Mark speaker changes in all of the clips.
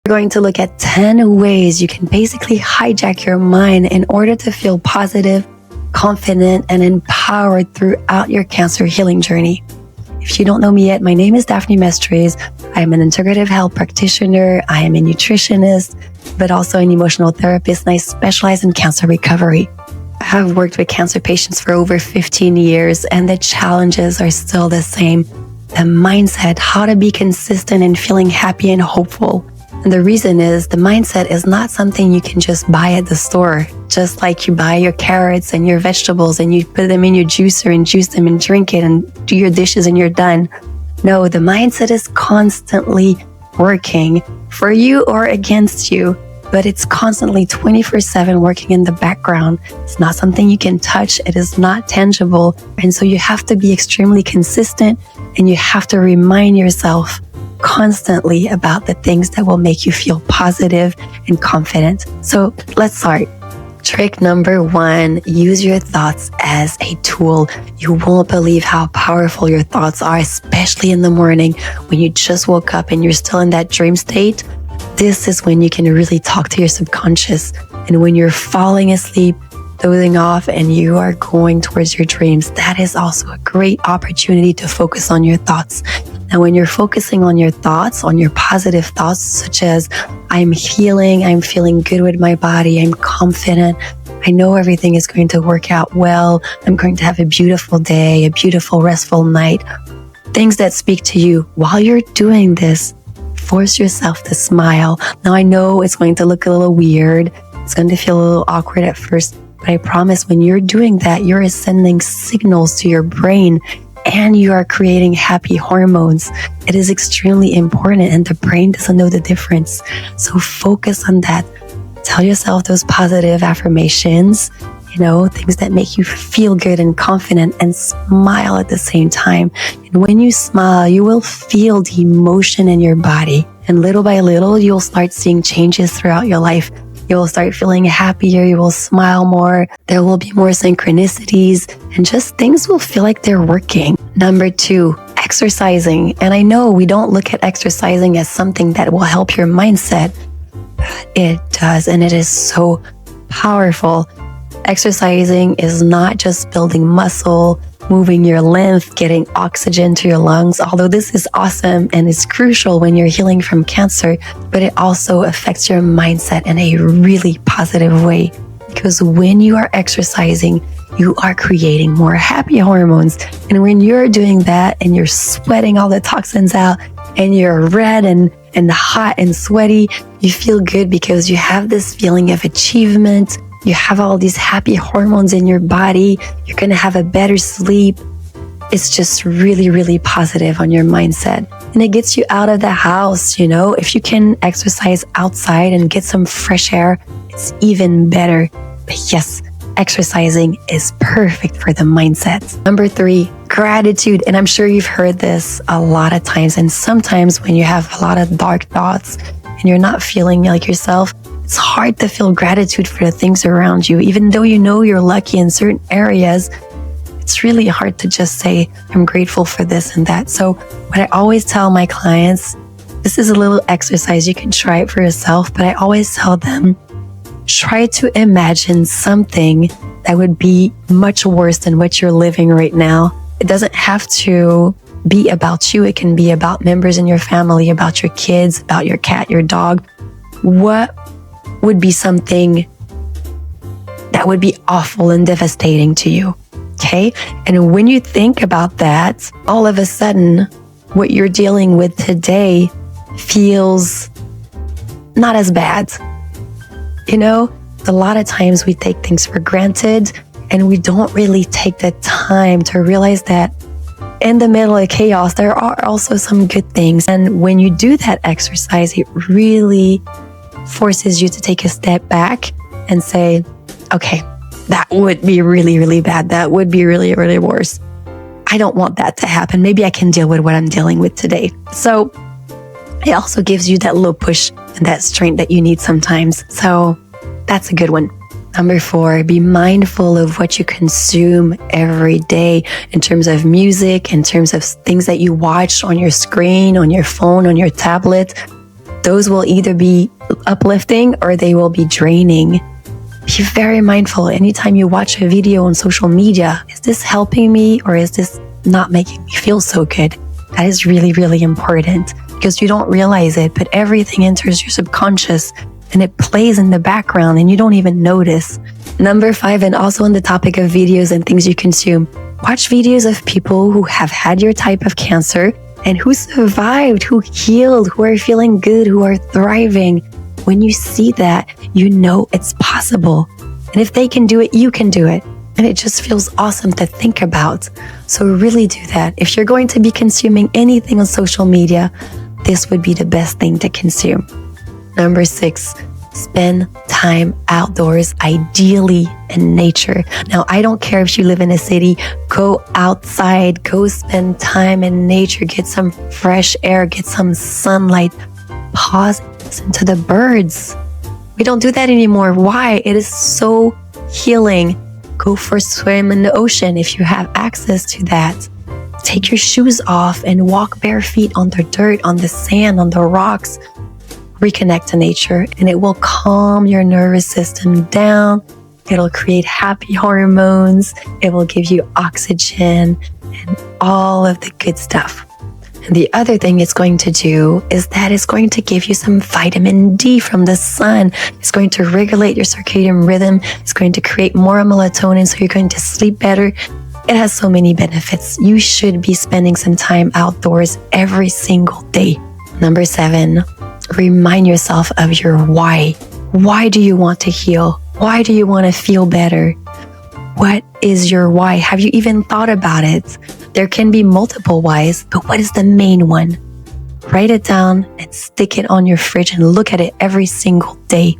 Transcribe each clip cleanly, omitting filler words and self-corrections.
Speaker 1: We're going to look at 10 ways you can basically hijack your mind in order to feel positive, confident, and empowered throughout your cancer healing journey. If you don't know me yet, my name is Daphne Mestres. I am an integrative health practitioner. I am a nutritionist, but also an emotional therapist, and I specialize in cancer recovery. I have worked with cancer patients for over 15 years, and the challenges are still the same. The mindset, how to be consistent and feeling happy and hopeful. And the reason is the mindset is not something you can just buy at the store. Just like you buy your carrots and your vegetables and you put them in your juicer and juice them and drink it and do your dishes and you're done. No, the mindset is constantly working for you or against you, but it's constantly 24/7 working in the background. It's not something you can touch. It is not tangible. And so you have to be extremely consistent and you have to remind yourself constantly about the things that will make you feel positive and confident. So let's start. Trick number 1, use your thoughts as a tool. You won't believe how powerful your thoughts are, especially in the morning when you just woke up and you're still in that dream state. This is when you can really talk to your subconscious. And when you're falling asleep, dozing off, and you are going towards your dreams, that is also a great opportunity to focus on your thoughts. Now, when you're focusing on your thoughts, on your positive thoughts, such as, I'm healing, I'm feeling good with my body, I'm confident, I know everything is going to work out well, I'm going to have a beautiful day, a beautiful, restful night. Things that speak to you. While you're doing this, force yourself to smile. Now, I know it's going to look a little weird. It's going to feel a little awkward at first, but I promise when you're doing that, you're sending signals to your brain and you are creating happy hormones. It is extremely important and the brain doesn't know the difference. So focus on that. Tell yourself those positive affirmations, things that make you feel good and confident, and smile at the same time. And when you smile, you will feel the emotion in your body. And little by little, you'll start seeing changes throughout your life. You will start feeling happier. You will smile more. There will be more synchronicities and just things will feel like they're working. Number 2, exercising. And I know we don't look at exercising as something that will help your mindset, but it does. And it is so powerful. Exercising is not just building muscle, moving your lymph, getting oxygen to your lungs, although this is awesome and is crucial when you're healing from cancer, but it also affects your mindset in a really positive way. Because when you are exercising, you are creating more happy hormones. And when you're doing that and you're sweating all the toxins out and you're red and hot and sweaty, you feel good because you have this feeling of achievement. You have all these happy hormones in your body. You're going to have a better sleep. It's just really, really positive on your mindset. And it gets you out of the house, If you can exercise outside and get some fresh air, it's even better. But yes, exercising is perfect for the mindset. Number 3, gratitude. And I'm sure you've heard this a lot of times. And sometimes when you have a lot of dark thoughts and you're not feeling like yourself, it's hard to feel gratitude for the things around you. Even though you're lucky in certain areas, it's really hard to just say, I'm grateful for this and that. So what I always tell my clients, this is a little exercise. You can try it for yourself, but I always tell them, try to imagine something that would be much worse than what you're living right now. It doesn't have to be about you. It can be about members in your family, about your kids, about your cat, your dog. What would be something that would be awful and devastating to you, okay? And when you think about that, all of a sudden, what you're dealing with today feels not as bad. A lot of times we take things for granted and we don't really take the time to realize that in the middle of chaos, there are also some good things. And when you do that exercise, it really forces you to take a step back and say, okay, that would be really, really bad. That would be really, really worse. I don't want that to happen. Maybe I can deal with what I'm dealing with today. So it also gives you that little push and that strength that you need sometimes. So that's a good one. Number 4, be mindful of what you consume every day in terms of music, in terms of things that you watch on your screen, on your phone, on your tablet. Those will either be uplifting or they will be draining. Be very mindful anytime you watch a video on social media. Is this helping me or is this not making me feel so good? That is really, really important because you don't realize it, but everything enters your subconscious and it plays in the background and you don't even notice. Number 5, and also on the topic of videos and things you consume, watch videos of people who have had your type of cancer and who survived, who healed, who are feeling good, who are thriving. When you see that, you know it's possible. And if they can do it, you can do it. And it just feels awesome to think about. So really do that. If you're going to be consuming anything on social media, this would be the best thing to consume. Number 6, spend time outdoors, ideally in nature. Now, I don't care if you live in a city, go outside, go spend time in nature, get some fresh air, get some sunlight, pause, listen to the birds. We don't do that anymore. Why? It is so healing. Go for a swim in the ocean if you have access to that. Take your shoes off and walk bare feet on the dirt, on the sand, on the rocks. Reconnect to nature and it will calm your nervous system down. It'll create happy hormones. It will give you oxygen and all of the good stuff. And the other thing it's going to do is that it's going to give you some vitamin D from the sun. It's going to regulate your circadian rhythm. It's going to create more melatonin, so you're going to sleep better. It has so many benefits. You should be spending some time outdoors every single day. Number 7, remind yourself of your why. Why do you want to heal? Why do you want to feel better? What is your why? Have you even thought about it? There can be multiple whys, but what is the main one? Write it down and stick it on your fridge and look at it every single day.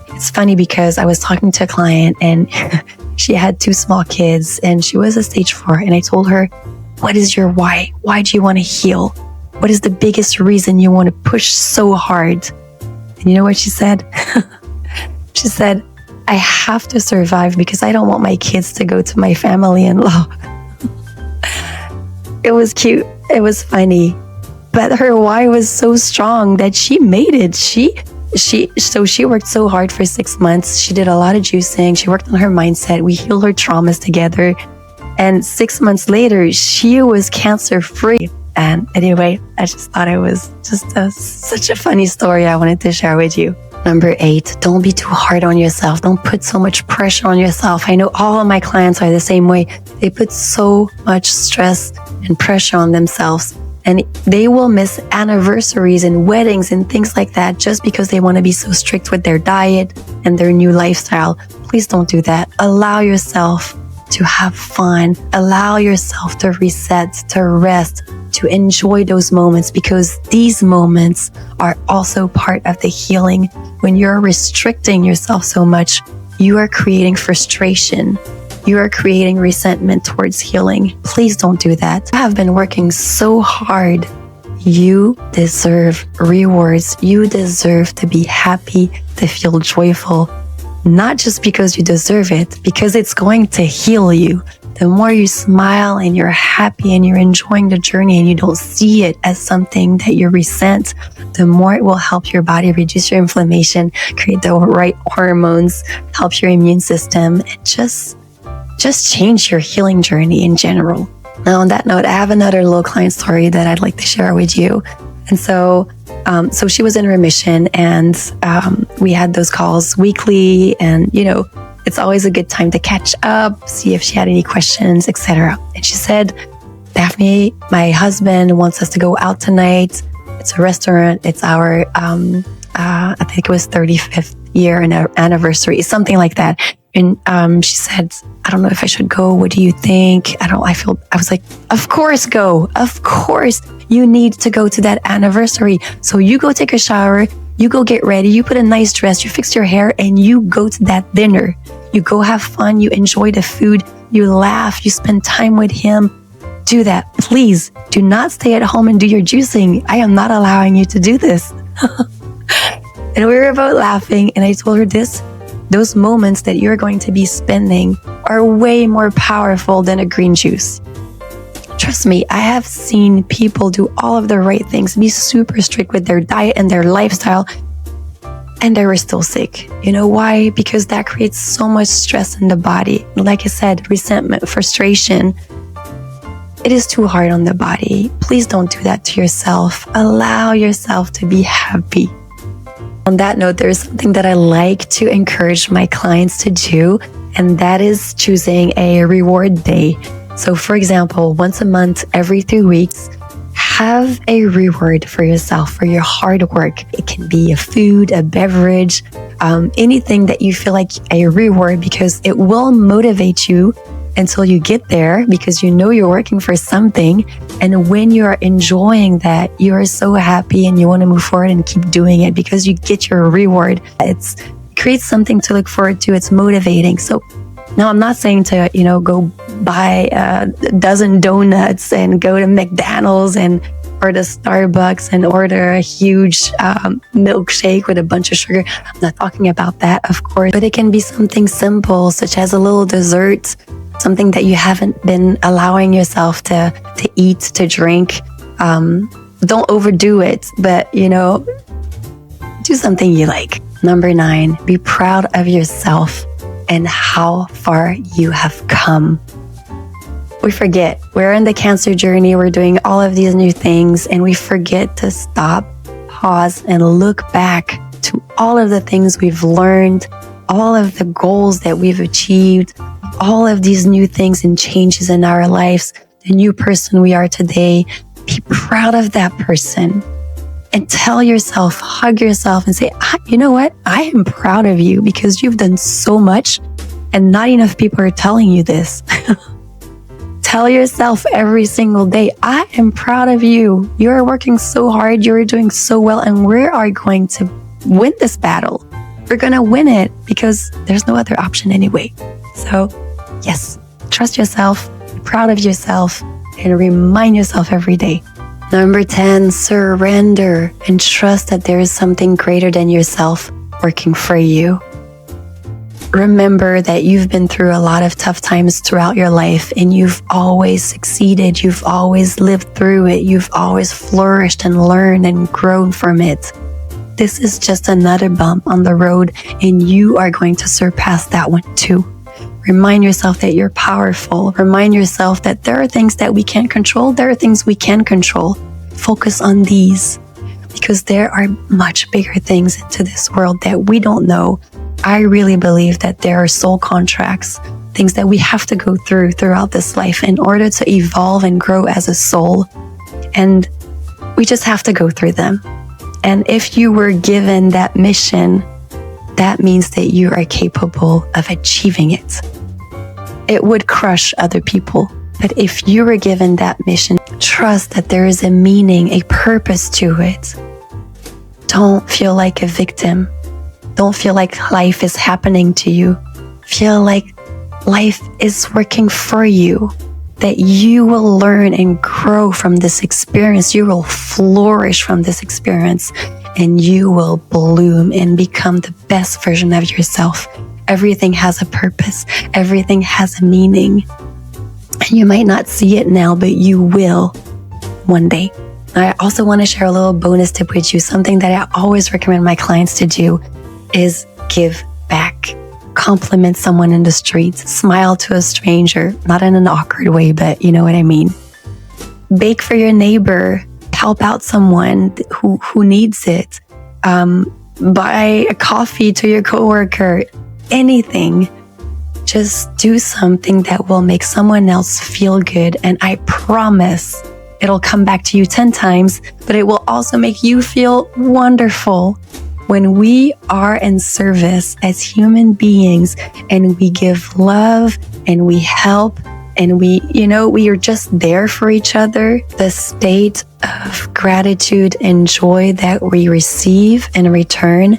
Speaker 1: It's funny because I was talking to a client and she had 2 small kids and she was a stage 4. And I told her, what is your why? Why do you want to heal? What is the biggest reason you want to push so hard? And you know what she said? She said, I have to survive because I don't want my kids to go to my family-in-law. It was cute. It was funny. But her why was so strong that she made it. So she worked so hard for 6 months. She did a lot of juicing. She worked on her mindset. We healed her traumas together. And 6 months later, she was cancer-free. And anyway, I just thought it was just such a funny story I wanted to share with you. Number 8, don't be too hard on yourself. Don't put so much pressure on yourself. I know all of my clients are the same way. They put so much stress and pressure on themselves. And they will miss anniversaries and weddings and things like that just because they want to be so strict with their diet and their new lifestyle. Please don't do that. Allow yourself to have fun. Allow yourself to reset, to rest, to enjoy those moments, because these moments are also part of the healing. When you're restricting yourself so much, you are creating frustration. You are creating resentment towards healing. Please don't do that. I have been working so hard. You deserve rewards. You deserve to be happy, to feel joyful, not just because you deserve it, because it's going to heal you. The more you smile and you're happy and you're enjoying the journey and you don't see it as something that you resent, the more it will help your body reduce your inflammation, create the right hormones, help your immune system, and just change your healing journey in general. Now, on that note, I have another little client story that I'd like to share with you. And so she was in remission, and we had those calls weekly, and it's always a good time to catch up, see if she had any questions, etc. And she said, Daphne, my husband wants us to go out tonight. It's a restaurant. It's our, I think it was 35th year anniversary, something like that. And she said, I don't know if I should go. What do you think? I was like, of course go. Of course you need to go to that anniversary. So you go take a shower, you go get ready, you put a nice dress, you fix your hair, and you go to that dinner. You go have fun, you enjoy the food, you laugh, you spend time with him. Do that. Please do not stay at home and do your juicing. I am not allowing you to do this. And we were both laughing, and I told her those moments that you're going to be spending are way more powerful than a green juice. Trust me, I have seen people do all of the right things, be super strict with their diet and their lifestyle, and they were still sick. You know why? Because that creates so much stress in the body. Like I said, resentment, frustration. It is too hard on the body. Please don't do that to yourself. Allow yourself to be happy. On that note, there's something that I like to encourage my clients to do, and that is choosing a reward day. So for example, once a month, every 3 weeks, have a reward for yourself for your hard work. It can be a food, a beverage, anything that you feel like a reward, because it will motivate you until you get there, because you know you're working for something. And when you're enjoying that, you're so happy and you want to move forward and keep doing it because you get your reward. It creates something to look forward to. It's motivating. So now I'm not saying to, go buy a dozen donuts and go to McDonald's and or to Starbucks and order a huge milkshake with a bunch of sugar. I'm not talking about that, of course, but it can be something simple, such as a little dessert, something that you haven't been allowing yourself to eat, to drink. Don't overdo it, but, do something you like. Number 9, be proud of yourself and how far you have come. We forget. We're in the cancer journey. We're doing all of these new things, and we forget to stop, pause, and look back to all of the things we've learned, all of the goals that we've achieved, all of these new things and changes in our lives, the new person we are today. Be proud of that person and tell yourself, hug yourself and say, you know what? I am proud of you because you've done so much and not enough people are telling you this. Tell yourself every single day, I am proud of you. You're working so hard. You're doing so well. And we are going to win this battle. We're going to win it because there's no other option anyway. So yes, trust yourself, be proud of yourself, and remind yourself every day. Number 10, surrender and trust that there is something greater than yourself working for you. Remember that you've been through a lot of tough times throughout your life, and you've always succeeded. You've always lived through it. You've always flourished and learned and grown from it. This is just another bump on the road, and you are going to surpass that one too. Remind yourself that you're powerful. Remind yourself that there are things that we can't control. There are things we can control. Focus on these, because there are much bigger things into this world that we don't know. I really believe that there are soul contracts, things that we have to go throughout this life in order to evolve and grow as a soul. And we just have to go through them. And if you were given that mission, that means that you are capable of achieving it. It would crush other people. But if you were given that mission, trust that there is a meaning, a purpose to it. Don't feel like a victim. Don't feel like life is happening to you. Feel like life is working for you. That you will learn and grow from this experience. You will flourish from this experience. And you will bloom and become the best version of yourself. Everything has a purpose. Everything has a meaning. And you might not see it now, but you will one day. I also want to share a little bonus tip with you. Something that I always recommend my clients to do is give back. Compliment someone in the street. Smile to a stranger. Not in an awkward way, but you know what I mean. Bake for your neighbor. Help out someone who needs it. Buy a coffee to your coworker. Anything. Just do something that will make someone else feel good. And I promise it'll come back to you 10 times, but it will also make you feel wonderful. When we are in service as human beings and we give love and we help and we are just there for each other, the state of gratitude and joy that we receive in return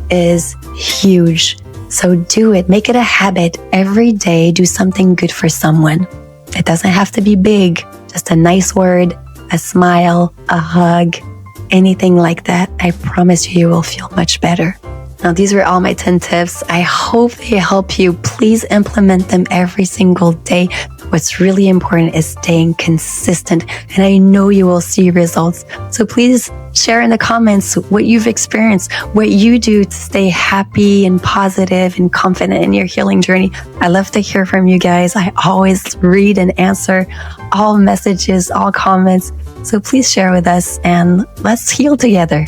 Speaker 1: is huge. So do it. Make it a habit. Every day, do something good for someone. It doesn't have to be big. Just a nice word, a smile, a hug, anything like that. I promise you will feel much better. Now, these were all my 10 tips. I hope they help you. Please implement them every single day. What's really important is staying consistent, and I know you will see results. So please share in the comments what you've experienced, what you do to stay happy and positive and confident in your healing journey. I love to hear from you guys. I always read and answer all messages, all comments. So please share with us and let's heal together.